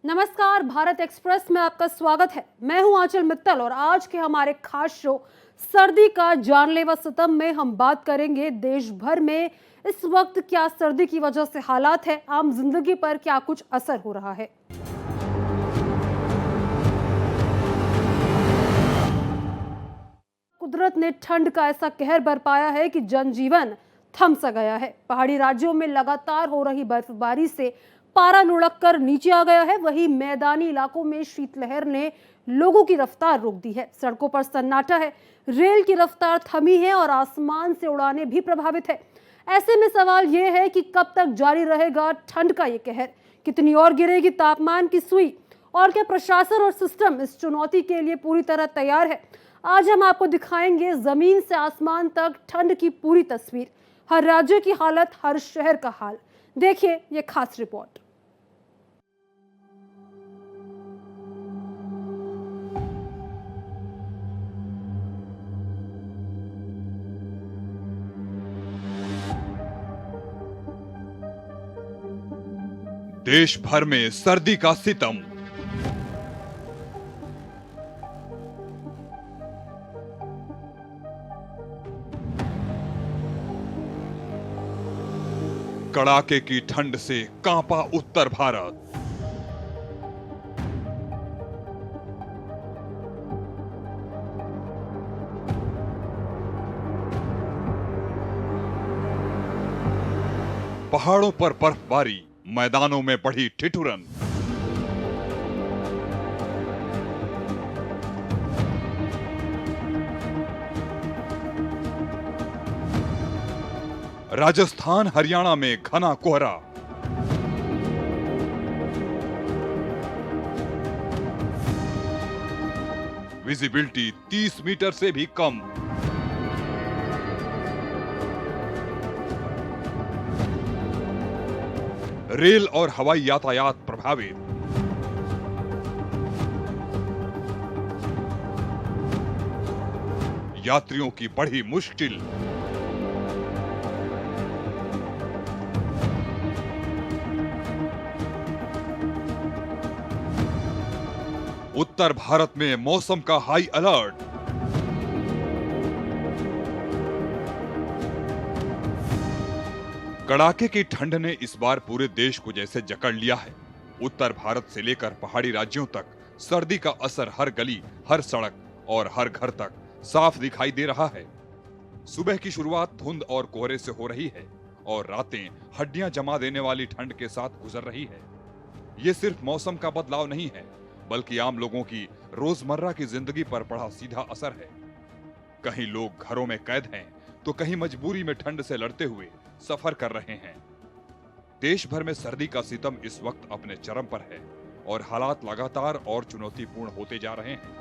नमस्कार, भारत एक्सप्रेस में आपका स्वागत है। मैं हूं आंचल मित्तल और आज के हमारे खास शो सर्दी का जानलेवा सितम में हम बात करेंगे देश भर में इस वक्त क्या सर्दी की वजह से हालात है, आम जिंदगी पर क्या कुछ असर हो रहा है। कुदरत ने ठंड का ऐसा कहर बरपाया है कि जनजीवन थम सा गया है। पहाड़ी राज्यों में लगातार हो रही बर्फबारी से पारा लुढ़क कर नीचे आ गया है। वहीं मैदानी इलाकों में शीतलहर ने लोगों की रफ्तार रोक दी है। सड़कों पर सन्नाटा है, रेल की रफ्तार थमी है और आसमान से उड़ानें भी प्रभावित है। ऐसे में सवाल यह है कि कब तक जारी रहेगा ठंड का ये कहर, कितनी और गिरेगी तापमान की सुई, और क्या प्रशासन और सिस्टम इस चुनौती के लिए पूरी तरह तैयार है। आज हम आपको दिखाएंगे जमीन से आसमान तक ठंड की पूरी तस्वीर, हर राज्य की हालत, हर शहर का हाल। देखिए ये खास रिपोर्ट। देश भर में सर्दी का सितम। कड़ाके की ठंड से कांपा उत्तर भारत। पहाड़ों पर बर्फबारी, मैदानों में बढ़ी ठिठुरन। राजस्थान हरियाणा में घना कोहरा। विजिबिलिटी 30 मीटर से भी कम। रेल और हवाई यातायात प्रभावित। यात्रियों की बढ़ी मुश्किल। उत्तर भारत में मौसम का हाई अलर्ट। कड़ाके की ठंड ने इस बार पूरे देश को जैसे जकड़ लिया है। उत्तर भारत से लेकर पहाड़ी राज्यों तक सर्दी का असर हर गली, हर सड़क और हर घर तक साफ दिखाई दे रहा है। सुबह की शुरुआत धुंध और कोहरे से हो रही है और रातें हड्डियां जमा देने वाली ठंड के साथ गुजर रही है। ये सिर्फ मौसम का बदलाव नहीं है, बल्कि आम लोगों की रोजमर्रा की जिंदगी पर पड़ा सीधा असर है। कहीं लोग घरों में कैद हैं, तो कहीं मजबूरी में ठंड से लड़ते हुए सफर कर रहे हैं। देश भर में सर्दी का सितम इस वक्त अपने चरम पर है और हालात लगातार और चुनौतीपूर्ण होते जा रहे हैं।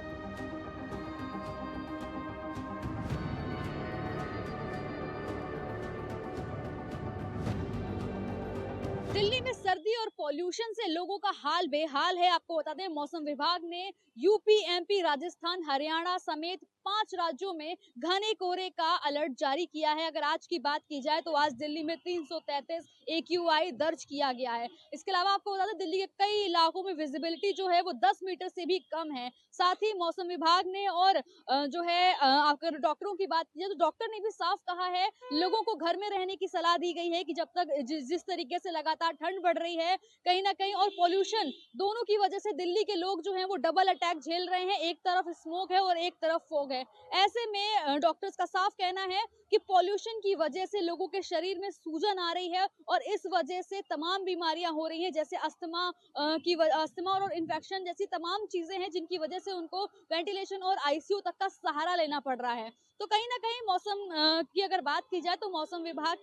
दिल्ली में सर्दी और पॉल्यूशन से लोगों का हाल बेहाल है। आपको बता दें, मौसम विभाग ने यूपी, एमपी, राजस्थान, हरियाणा समेत 5 राज्यों में घने कोहरे का अलर्ट जारी किया है। अगर आज की बात की जाए तो आज दिल्ली में 333 AQI दर्ज किया गया है। इसके अलावा आपको बता दें, दिल्ली के कई इलाकों में विजिबिलिटी जो है वो 10 मीटर से भी कम है। साथ ही मौसम विभाग ने और जो है अगर डॉक्टरों की बात की जाए तो डॉक्टर ने भी साफ कहा है, लोगों को घर में रहने की सलाह दी गई है कि जब तक जिस तरीके से लगातार ठंड बढ़ रही है, कहीं ना कहीं और पॉल्यूशन दोनों की वजह से दिल्ली के लोग जो हैं वो डबल अटैक झेल रहे हैं। एक तरफ स्मोक है और एक तरफ फॉग है। ऐसे में डॉक्टर्स का साफ कहना है कि पॉल्यूशन की वजह से लोगों के शरीर में सूजन आ रही है और इस वजह से तमाम बीमारियां हो रही हैं, जैसे अस्थमा और इन्फेक्शन जैसी तमाम चीजें हैं जिनकी वजह से उनको वेंटिलेशन और आईसीयू तक का सहारा लेना पड़ रहा है। तो कहीं ना कहीं मौसम की अगर बात की जाए तो मौसम विभाग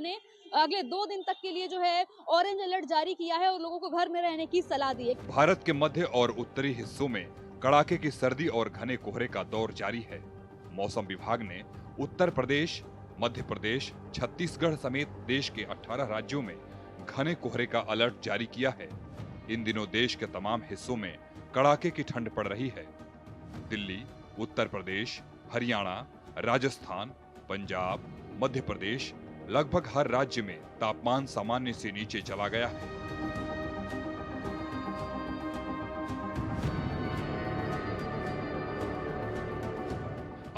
ने अगले 2 दिन तक के लिए जो है ऑरेंज अलर्ट जारी किया है और लोगों को घर में रहने की सलाह दी है। भारत के मध्य और उत्तरी हिस्सों में कड़ाके की सर्दी और घने कोहरे का दौर जारी है। मौसम विभाग ने उत्तर प्रदेश, मध्य प्रदेश, छत्तीसगढ़ समेत देश के 18 राज्यों में घने कोहरे का अलर्ट जारी किया है। इन दिनों देश के तमाम हिस्सों में कड़ाके की ठंड पड़ रही है। दिल्ली, उत्तर प्रदेश, हरियाणा, राजस्थान, पंजाब, मध्य प्रदेश, लगभग हर राज्य में तापमान सामान्य से नीचे चला गया है।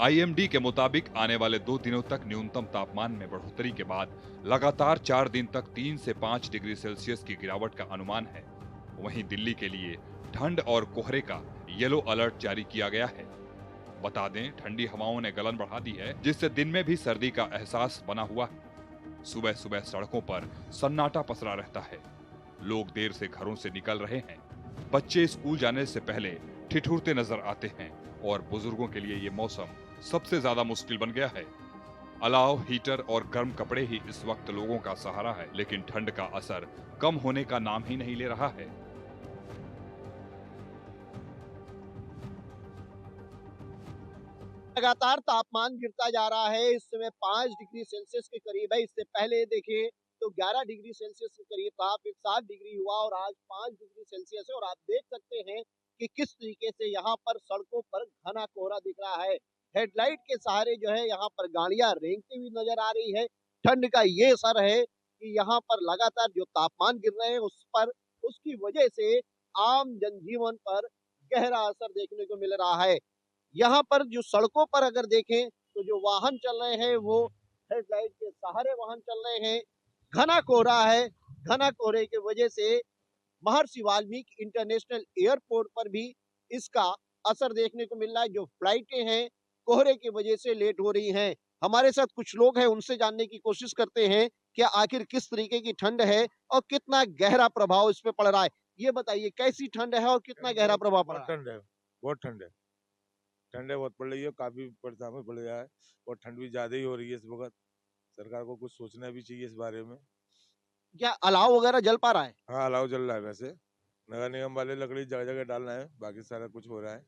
IMD के मुताबिक आने वाले 2 दिनों तक न्यूनतम तापमान में बढ़ोतरी के बाद लगातार 4 दिन तक 3 से 5 डिग्री सेल्सियस की गिरावट का अनुमान है। वहीं दिल्ली के लिए ठंड और कोहरे का येलो अलर्ट जारी किया गया है। बता दें, ठंडी हवाओं ने गलन बढ़ा दी है, जिससे दिन में भी सर्दी का एहसास बना हुआ है। सुबह सुबह सड़कों पर सन्नाटा पसरा रहता है। लोग देर से घरों से निकल रहे हैं। बच्चे स्कूल जाने से पहले ठिठुरते नजर आते हैं और बुजुर्गों के लिए ये मौसम सबसे ज्यादा मुश्किल बन गया है। अलाव, हीटर और गर्म कपड़े ही इस वक्त लोगों का सहारा है, लेकिन ठंड का असर कम होने का नाम ही नहीं ले रहा है। लगातार तापमान गिरता जा रहा है। इस समय 5 डिग्री सेल्सियस के करीब है। इससे पहले देखें तो 11 डिग्री सेल्सियस के करीब था, फिर 7 डिग्री हुआ और आज 5 डिग्री सेल्सियस है। और आप देख सकते हैं कि किस तरीके से यहाँ पर सड़कों पर घना कोहरा दिख रहा है। हेडलाइट के सहारे जो है यहाँ पर गाड़ियां रेंगती हुई नजर आ रही है। ठंड का ये असर है कि यहाँ पर लगातार जो तापमान गिर रहे हैं उसकी वजह से आम जनजीवन पर गहरा असर देखने को मिल रहा है। यहाँ पर जो सड़कों पर अगर देखें तो जो वाहन चल रहे हैं वो हेडलाइट के सहारे वाहन चल रहे हैं। घना कोहरा है। घना कोहरे की वजह से महर्षि वाल्मीकि इंटरनेशनल एयरपोर्ट पर भी इसका असर देखने को मिल रहा है। जो फ्लाइटें हैं कोहरे की वजह से लेट हो रही हैं। हमारे साथ कुछ लोग हैं, उनसे जानने की कोशिश करते हैं कि आखिर किस तरीके की ठंड है और कितना गहरा प्रभाव इस पे पड़ रहा है। ये बताइए कैसी ठंड है और कितना गहरा प्रभाव पड़ रहा है? ठंड है, बहुत ठंड है। ठंड है बहुत पड़ रही है, काफी परेशानी पड़ गया है और ठंड भी ज्यादा ही हो रही है इस वक्त। सरकार को कुछ सोचना भी चाहिए इस बारे में। क्या अलाव वगैरह जल पा रहा है? हाँ, अलाव जल रहा है। वैसे नगर निगम वाले लकड़ी जगह जगह डाल रहे हैं, बाकी सारा कुछ हो रहा है।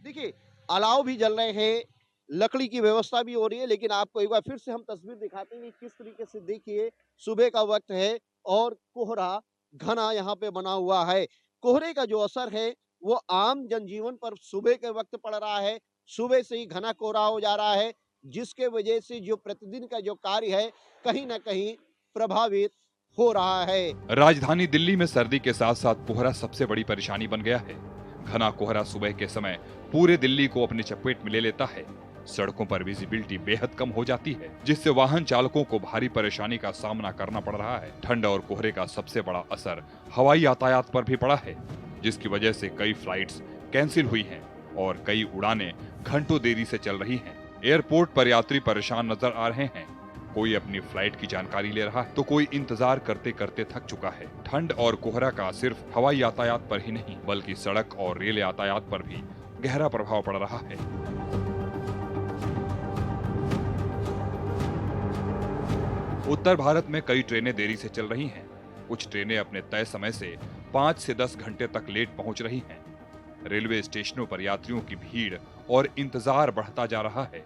देखिए अलाव भी जल रहे हैं, लकड़ी की व्यवस्था भी हो रही है, लेकिन आपको एक बार फिर से हम तस्वीर दिखाते हैं किस तरीके से। देखिए सुबह का वक्त है और कोहरा घना यहाँ पे बना हुआ है। कोहरे का जो असर है वो आम जनजीवन पर सुबह के वक्त पड़ रहा है। सुबह से ही घना कोहरा हो जा रहा है, जिसके वजह से जो प्रतिदिन का जो कार्य है कहीं ना कहीं प्रभावित हो रहा है। राजधानी दिल्ली में सर्दी के साथ साथ कोहरा सबसे बड़ी परेशानी बन गया है। घना कोहरा सुबह के समय पूरे दिल्ली को अपनी चपेट में ले लेता है। सड़कों पर विजिबिलिटी बेहद कम हो जाती है, जिससे वाहन चालकों को भारी परेशानी का सामना करना पड़ रहा है। ठंड और कोहरे का सबसे बड़ा असर हवाई यातायात पर भी पड़ा है, जिसकी वजह से कई फ्लाइट्स कैंसिल हुई हैं और कई उड़ानें घंटों देरी से चल रही हैं। एयरपोर्ट पर यात्री परेशान नजर आ रहे हैं। कोई अपनी फ्लाइट की जानकारी ले रहा है तो कोई इंतजार करते करते थक चुका है। ठंड और कोहरा का सिर्फ हवाई यातायात पर ही नहीं, बल्कि सड़क और रेल यातायात पर भी गहरा प्रभाव पड़ रहा है। उत्तर भारत में कई ट्रेनें देरी से चल रही हैं। कुछ ट्रेनें अपने तय समय से 5 से 10 घंटे तक लेट पहुंच रही हैं। रेलवे स्टेशनों पर यात्रियों की भीड़ और इंतजार बढ़ता जा रहा है।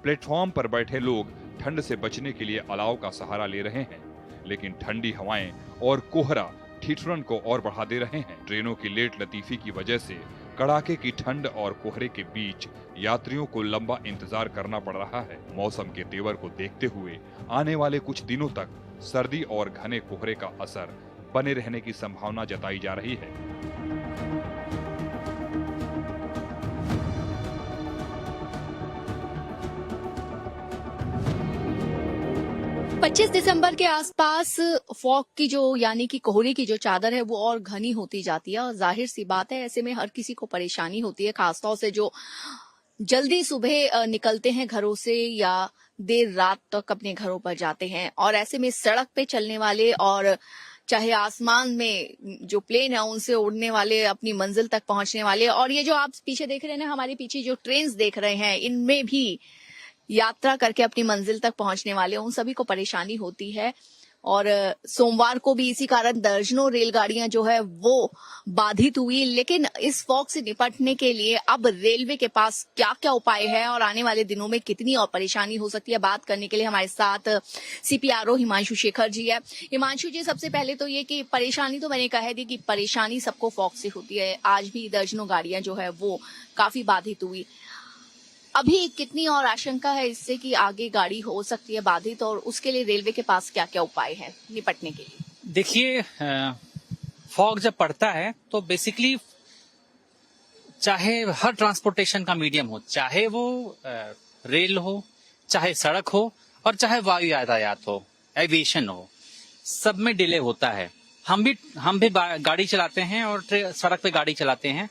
प्लेटफॉर्म पर बैठे लोग ठंड से बचने के लिए अलाव का सहारा ले रहे हैं, लेकिन ठंडी हवाएं और कोहरा ठिठुरन को और बढ़ा दे रहे हैं। ट्रेनों की लेट लतीफी की वजह से कड़ाके की ठंड और कोहरे के बीच यात्रियों को लंबा इंतजार करना पड़ रहा है। मौसम के तेवर को देखते हुए आने वाले कुछ दिनों तक सर्दी और घने कोहरे का असर बने रहने की संभावना जताई जा रही है। 25 दिसंबर के आसपास फॉग की जो यानी कि कोहरे की जो चादर है वो और घनी होती जाती है और जाहिर सी बात है ऐसे में हर किसी को परेशानी होती है, खासतौर से जो जल्दी सुबह निकलते हैं घरों से या देर रात तक अपने घरों पर जाते हैं। और ऐसे में सड़क पे चलने वाले और चाहे आसमान में जो प्लेन है उनसे उड़ने वाले, अपनी मंजिल तक पहुंचने वाले, और ये जो आप पीछे देख रहे हैं ना, हमारे पीछे जो ट्रेन्स देख रहे हैं, इनमें भी यात्रा करके अपनी मंजिल तक पहुंचने वाले उन सभी को परेशानी होती है। और सोमवार को भी इसी कारण दर्जनों रेलगाड़ियां जो है वो बाधित हुई। लेकिन इस फॉग से निपटने के लिए अब रेलवे के पास क्या क्या उपाय है और आने वाले दिनों में कितनी और परेशानी हो सकती है, बात करने के लिए हमारे साथ CPRO हिमांशु शेखर जी है। हिमांशु जी, सबसे पहले तो ये कि परेशानी तो मैंने कह दी कि परेशानी सबको फॉग से होती है। आज भी दर्जनों गाड़ियां जो है वो काफी बाधित हुई। अभी कितनी और आशंका है इससे कि आगे गाड़ी हो सकती है बाधित, और उसके लिए रेलवे के पास क्या क्या उपाय है निपटने के लिए? देखिए, फॉग जब पड़ता है तो बेसिकली चाहे हर ट्रांसपोर्टेशन का मीडियम हो, चाहे वो रेल हो, चाहे सड़क हो और चाहे वायु यातायात हो, एविएशन हो, सब में डिले होता है। हम भी गाड़ी चलाते हैं और सड़क पे गाड़ी चलाते हैं।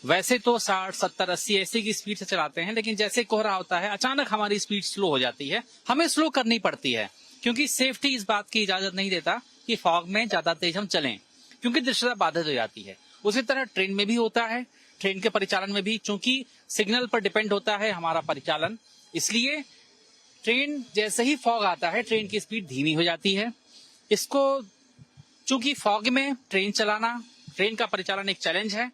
वैसे तो 60, 70, 80 ऐसे की स्पीड से चलाते हैं, लेकिन जैसे कोहरा होता है अचानक हमारी स्पीड स्लो हो जाती है, हमें स्लो करनी पड़ती है क्योंकि सेफ्टी इस बात की इजाजत नहीं देता कि फॉग में ज्यादा तेज हम चलें, क्योंकि दृश्यता बाधित हो जाती है। उसी तरह ट्रेन में भी होता है, ट्रेन के परिचालन में भी, चूंकि सिग्नल पर डिपेंड होता है हमारा परिचालन, इसलिए ट्रेन जैसे ही फॉग आता है ट्रेन की स्पीड धीमी हो जाती है। इसको चूंकि फॉग में ट्रेन का परिचालन एक चैलेंज है,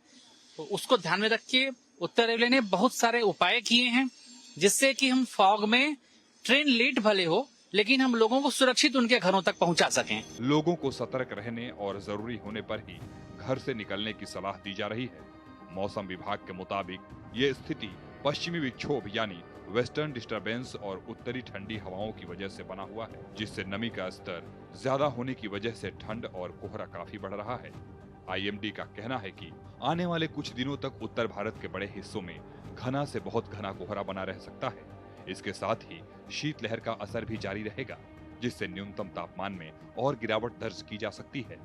तो उसको ध्यान में रख के उत्तर रेलवे ने बहुत सारे उपाय किए हैं जिससे कि हम फॉग में ट्रेन लेट भले हो लेकिन हम लोगों को सुरक्षित उनके घरों तक पहुंचा सकें। लोगों को सतर्क रहने और जरूरी होने पर ही घर से निकलने की सलाह दी जा रही है। मौसम विभाग के मुताबिक ये स्थिति पश्चिमी विक्षोभ यानी वेस्टर्न डिस्टरबेंस और उत्तरी ठंडी हवाओं की वजह से बना हुआ है, जिससे नमी का स्तर ज्यादा होने की वजह से ठंड और कोहरा काफी बढ़ रहा है। IMD का कहना है कि आने वाले कुछ दिनों तक उत्तर भारत के बड़े हिस्सों में घना से बहुत घना कोहरा बना रह सकता है। इसके साथ ही शीतलहर का असर भी जारी रहेगा, जिससे न्यूनतम तापमान में और गिरावट दर्ज की जा सकती है।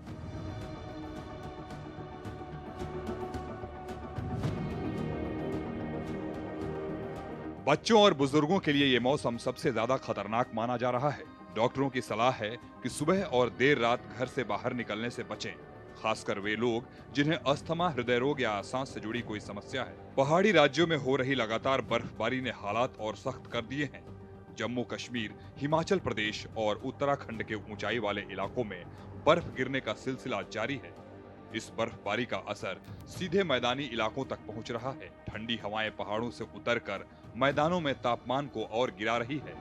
बच्चों और बुजुर्गों के लिए ये मौसम सबसे ज्यादा खतरनाक माना जा रहा है। डॉक्टरों की सलाह है कि सुबह और देर रात घर से बाहर निकलने से बचें, खासकर वे लोग जिन्हें अस्थमा, हृदय रोग या सांस से जुड़ी कोई समस्या है। पहाड़ी राज्यों में हो रही लगातार बर्फबारी ने हालात और सख्त कर दिए हैं। जम्मू कश्मीर, हिमाचल प्रदेश और उत्तराखंड के ऊंचाई वाले इलाकों में बर्फ गिरने का सिलसिला जारी है। इस बर्फबारी का असर सीधे मैदानी इलाकों तक पहुंच रहा है। ठंडी हवाएं पहाड़ों से उतरकर मैदानों में तापमान को और गिरा रही है।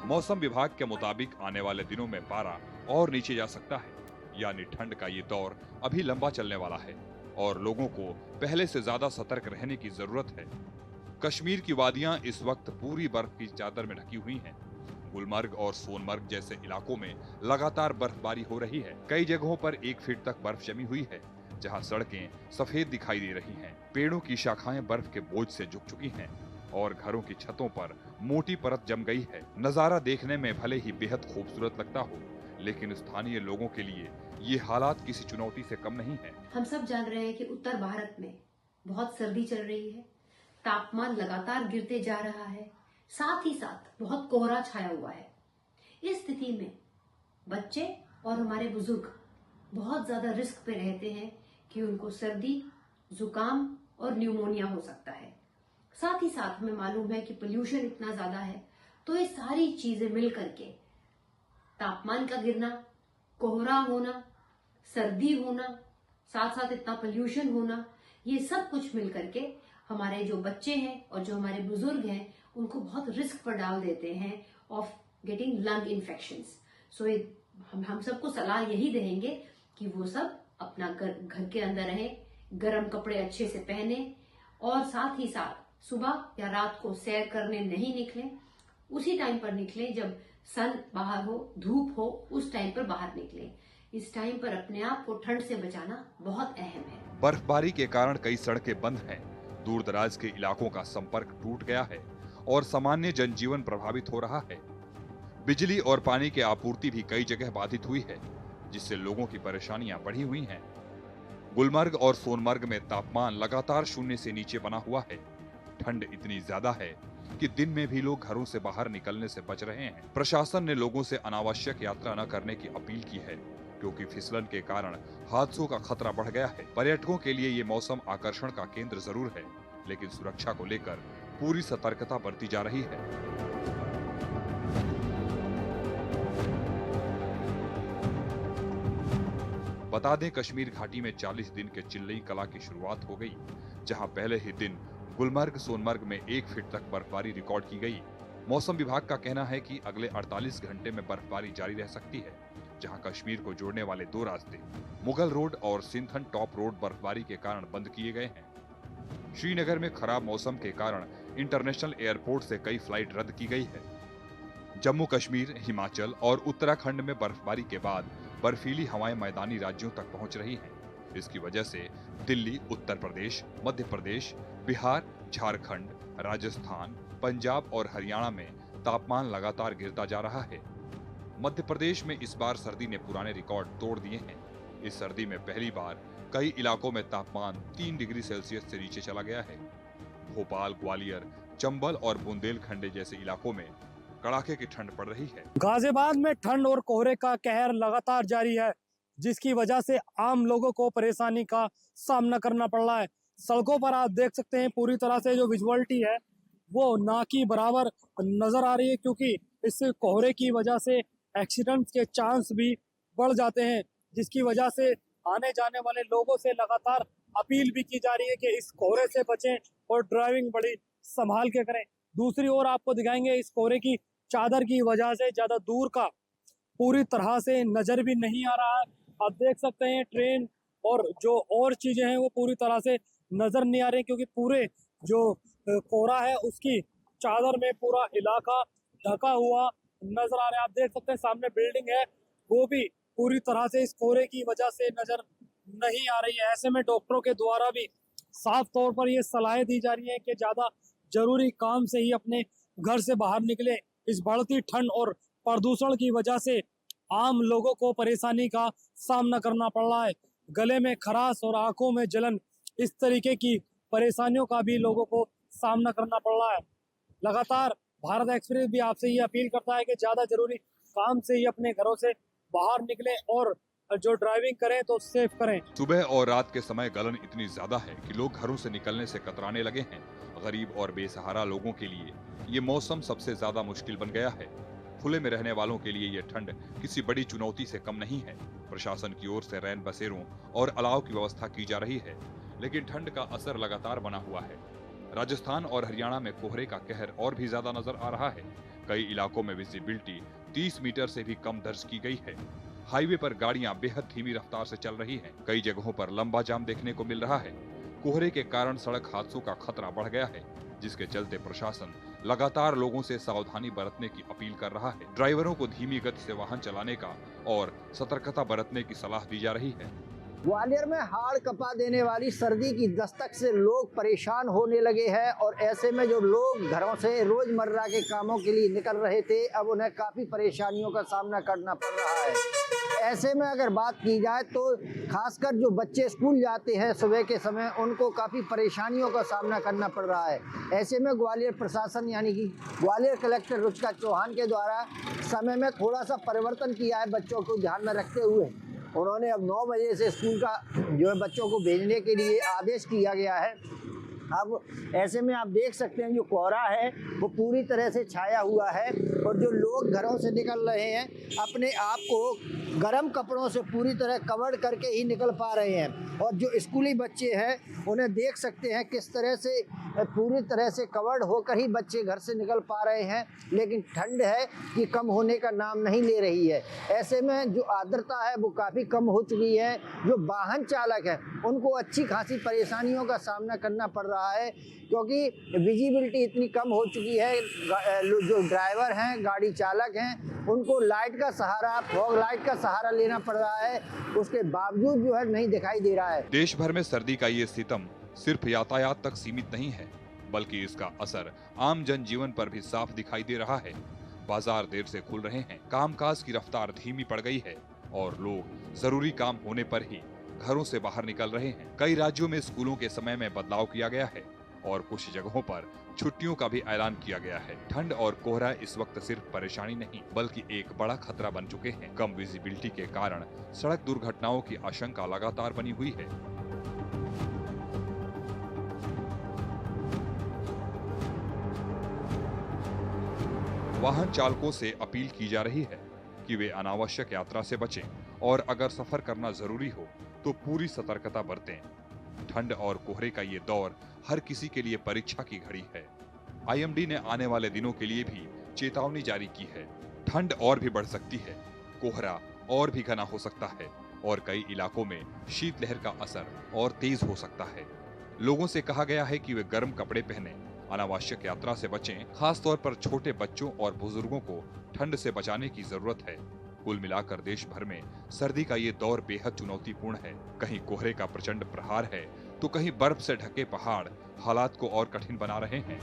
मौसम विभाग के मुताबिक आने वाले दिनों में पारा और नीचे जा सकता है, यानी ठंड का ये दौर अभी लंबा चलने वाला है और लोगों को पहले से ज्यादा सतर्क रहने की जरूरत है। कश्मीर की वादियां इस वक्त पूरी बर्फ की चादर में ढकी हुई हैं। गुलमर्ग और सोनमर्ग जैसे इलाकों में लगातार बर्फबारी हो रही है। कई जगहों पर 1 फीट तक बर्फ जमी हुई है, जहां सड़कें सफेद दिखाई दे रही हैं। पेड़ों की शाखाएं बर्फ के बोझ से झुक चुकी हैं और घरों की छतों पर मोटी परत जम गई है। नजारा देखने में भले ही बेहद खूबसूरत लगता हो, लेकिन स्थानीय लोगों के लिए ये हालात किसी चुनौती से कम नहीं है। हम सब जान रहे हैं कि उत्तर भारत में बहुत सर्दी चल रही है, तापमान लगातार गिरते जा रहा है, साथ ही साथ बहुत कोहरा छाया हुआ है। इस स्थिति में बच्चे और हमारे बुजुर्ग बहुत ज्यादा रिस्क पे रहते हैं कि उनको सर्दी, जुकाम और न्यूमोनिया हो सकता है। साथ ही साथ हमें मालूम है कि पोल्यूशन इतना ज्यादा है, तो ये सारी चीजें मिल करके तापमान का गिरना, कोहरा होना, सर्दी होना, साथ साथ इतना पोल्यूशन होना, ये सब कुछ मिल करके हमारे जो बच्चे हैं और जो हमारे बुजुर्ग हैं उनको बहुत रिस्क पर डाल देते हैं ऑफ गेटिंग लंग इन्फेक्शंस। सो हम सबको सलाह यही देंगे कि वो सब अपना घर के अंदर रहें, गर्म कपड़े अच्छे से पहने और साथ ही साथ सुबह या रात को सैर करने नहीं निकलें। उसी टाइम पर निकलें जब सन बाहर हो, धूप हो, उस टाइम पर बाहर निकलें। इस टाइम पर अपने आप को ठंड से बचाना बहुत अहम है। बर्फबारी के कारण कई सड़कें बंद हैं, दूर दराज के इलाकों का संपर्क टूट गया है और सामान्य जनजीवन प्रभावित हो रहा है। बिजली और पानी की आपूर्ति भी कई जगह बाधित हुई है, जिससे लोगों की परेशानियां बढ़ी हुई हैं। गुलमर्ग और सोनमर्ग में तापमान लगातार 0 से नीचे बना हुआ है। ठंड इतनी ज्यादा है कि दिन में भी लोग घरों से बाहर निकलने से बच रहे हैं। प्रशासन ने लोगों से अनावश्यक यात्रा न करने की अपील की है, क्योंकि फिसलन के कारण हादसों का खतरा बढ़ गया है। पर्यटकों के लिए ये मौसम आकर्षण का केंद्र जरूर है, लेकिन सुरक्षा को लेकर पूरी सतर्कता बरती जा रही है। बता दें, कश्मीर घाटी में 40 दिन के चिल्लई कला की शुरुआत हो गई, जहां पहले ही दिन गुलमर्ग, सोनमर्ग में 1 फीट तक बर्फबारी रिकॉर्ड की गई। मौसम विभाग का कहना है कि अगले 48 घंटे में बर्फबारी जारी रह सकती है, जहां कश्मीर को जोड़ने वाले 2 रास्ते मुगल रोड और सिंथन टॉप रोड बर्फबारी के कारण बंद किए गए हैं। श्रीनगर में खराब मौसम के कारण इंटरनेशनल एयरपोर्ट से कई फ्लाइट रद्द की गई है। जम्मू कश्मीर, हिमाचल और उत्तराखंड में बर्फबारी के बाद बर्फीली हवाएं मैदानी राज्यों तक पहुंच रही हैं। इसकी वजह से दिल्ली, उत्तर प्रदेश, मध्य प्रदेश, बिहार, झारखंड, राजस्थान, पंजाब और हरियाणा में तापमान लगातार गिरता जा रहा है। मध्य प्रदेश में इस बार सर्दी ने पुराने रिकॉर्ड तोड़ दिए हैं। इस सर्दी में पहली बार कई इलाकों में तापमान 3 डिग्री सेल्सियस से नीचे चला गया है। भोपाल, ग्वालियर, चंबल और बुंदेलखंड जैसे इलाकों में कड़ाके की ठंड पड़ रही है। गाजियाबाद में ठंड और कोहरे का कहर लगातार जारी है, जिसकी वजह से आम लोगों को परेशानी का सामना करना पड़ रहा है। सड़कों पर आप देख सकते हैं पूरी तरह से जो विजुअलिटी है वो ना की बराबर नजर आ रही है, क्योंकि इस कोहरे की वजह से एक्सीडेंट के चांस भी बढ़ जाते हैं, जिसकी वजह से आने जाने वाले लोगों से लगातार अपील भी की जा रही है कि इस कोहरे से बचें और ड्राइविंग बड़ी संभाल के करें। दूसरी ओर आपको दिखाएंगे इस कोहरे की चादर की वजह से ज्यादा दूर का पूरी तरह से नजर भी नहीं आ रहा है। आप देख सकते हैं ट्रेन और जो और चीजें हैं वो पूरी तरह से नजर नहीं आ रही, क्योंकि पूरे जो कोहरा है उसकी चादर में पूरा इलाका ढका हुआ नजर आ रहा है। आप देख सकते हैं सामने बिल्डिंग है वो भी पूरी तरह से इस कोहरे की वजह से नजर नहीं आ रही है। ऐसे में डॉक्टरों के द्वारा भी साफ तौर पर ये सलाह दी जा रही है कि ज्यादा जरूरी काम से ही अपने घर से बाहर निकले। इस बढ़ती ठंड और प्रदूषण की वजह से आम लोगों को परेशानी का सामना करना पड़ रहा है। गले में खराश और आंखों में जलन, इस तरीके की परेशानियों का भी लोगों को सामना करना पड़ रहा है। लगातार भारत एक्सप्रेस भी आपसे ये अपील करता है कि ज्यादा जरूरी काम से ही अपने घरों से बाहर निकलें और जो ड्राइविंग करें तो सेफ करें। सुबह और रात के समय गलन इतनी ज्यादा है कि लोग घरों से निकलने से कतराने लगे हैं। गरीब और बेसहारा लोगों के लिए ये मौसम सबसे ज्यादा मुश्किल बन गया है। खुले में रहने वालों के लिए ये ठंड किसी बड़ी चुनौती से कम नहीं है। प्रशासन की ओर से रैन बसेरों और अलाव की व्यवस्था की जा रही है, लेकिन ठंड का असर लगातार बना हुआ है। राजस्थान और हरियाणा में कोहरे का कहर और भी ज्यादा नजर आ रहा है। कई इलाकों में विजिबिलिटी 30 मीटर से भी कम दर्ज की गई है। हाईवे पर गाड़ियां बेहद धीमी रफ्तार से चल रही हैं। कई जगहों पर लंबा जाम देखने को मिल रहा है। कोहरे के कारण सड़क हादसों का खतरा बढ़ गया है, जिसके चलते प्रशासन लगातार लोगों से सावधानी बरतने की अपील कर रहा है। ड्राइवरों को धीमी गति से वाहन चलाने का और सतर्कता बरतने की सलाह दी जा रही है। ग्वालियर में हाड़ कपा देने वाली सर्दी की दस्तक से लोग परेशान होने लगे हैं और ऐसे में जो लोग घरों से रोजमर्रा के कामों के लिए निकल रहे थे, अब उन्हें काफ़ी परेशानियों का सामना करना पड़ रहा है। ऐसे में अगर बात की जाए तो खासकर जो बच्चे स्कूल जाते हैं सुबह के समय, उनको काफ़ी परेशानियों का सामना करना पड़ रहा है। ऐसे में ग्वालियर प्रशासन यानी कि ग्वालियर कलेक्टर रुचिका चौहान के द्वारा समय में थोड़ा सा परिवर्तन किया है बच्चों को ध्यान में रखते हुए। उन्होंने अब 9 बजे से स्कूल का जो है बच्चों को भेजने के लिए आदेश किया गया है। अब ऐसे में आप देख सकते हैं जो कोहरा है वो पूरी तरह से छाया हुआ है और जो लोग घरों से निकल रहे हैं अपने आप को गर्म कपड़ों से पूरी तरह कवर करके ही निकल पा रहे हैं। और जो स्कूली बच्चे हैं उन्हें देख सकते हैं किस तरह से पूरी तरह से कवर्ड होकर ही बच्चे घर से निकल पा रहे हैं, लेकिन ठंड है कि कम होने का नाम नहीं ले रही है। ऐसे में जो आर्द्रता है वो काफ़ी कम हो चुकी है। जो वाहन चालक है उनको अच्छी खासी परेशानियों का सामना करना पड़ रहा है, क्योंकि विजिबिलिटी इतनी कम हो चुकी है। जो ड्राइवर हैं, गाड़ी चालक हैं, उनको लाइट का सहारा, फॉग लाइट का सहारा लेना पड़ रहा है, उसके बावजूद जो है नहीं दिखाई दे रहा है। देश भर में सर्दी का ये सितम सिर्फ यातायात तक सीमित नहीं है, बल्कि इसका असर आम जनजीवन पर भी साफ दिखाई दे रहा है। बाजार देर से खुल रहे हैं, कामकाज की रफ्तार धीमी पड़ गई है और लोग जरूरी काम होने पर ही घरों से बाहर निकल रहे हैं। कई राज्यों में स्कूलों के समय में बदलाव किया गया है और कुछ जगहों पर छुट्टियों का भी ऐलान किया गया है। ठंड और कोहरा इस वक्त सिर्फ परेशानी नहीं बल्कि एक बड़ा खतरा बन चुके हैं। कम विजिबिलिटी के कारण सड़क दुर्घटनाओं की आशंका लगातार बनी हुई है। वाहन चालकों से अपील की जा रही है कि वे अनावश्यक यात्रा से बचें और अगर सफर करना जरूरी हो तो पूरी सतर्कता बरतें। ठंड और कोहरे का ये दौर हर किसी के लिए परीक्षा की घड़ी है। आईएमडी ने आने वाले दिनों के लिए भी चेतावनी जारी की है। ठंड और भी बढ़ सकती है, कोहरा और भी घना हो सकता है और कई इलाकों में शीतलहर का असर और तेज हो सकता है। लोगों से कहा गया है कि वे गर्म कपड़े पहनें अनावश्यक यात्रा से बचें, खास तौर पर छोटे बच्चों और बुजुर्गों को ठंड से बचाने की जरूरत है। कुल मिलाकर देश भर में सर्दी का ये दौर बेहद चुनौतीपूर्ण है। कहीं कोहरे का प्रचंड प्रहार है तो कहीं बर्फ से ढके पहाड़ हालात को और कठिन बना रहे हैं।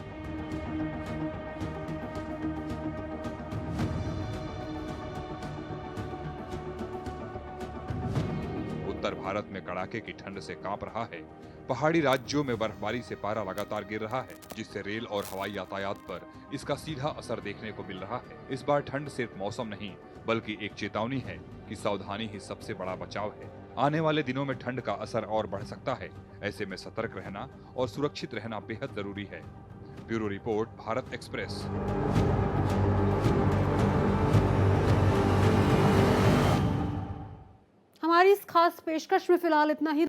उत्तर भारत में कड़ाके की ठंड से कांप रहा है। पहाड़ी राज्यों में बर्फबारी से पारा लगातार गिर रहा है, जिससे रेल और हवाई यातायात पर इसका सीधा असर देखने को मिल रहा है। इस बार ठंड सिर्फ मौसम नहीं बल्कि एक चेतावनी है कि सावधानी ही सबसे बड़ा बचाव है। आने वाले दिनों में ठंड का असर और बढ़ सकता है। ऐसे में सतर्क रहना और सुरक्षित रहना बेहद जरूरी है। Bureau report, Bharat express. हमारी इस खास पेशकश में फिलहाल इतना ही।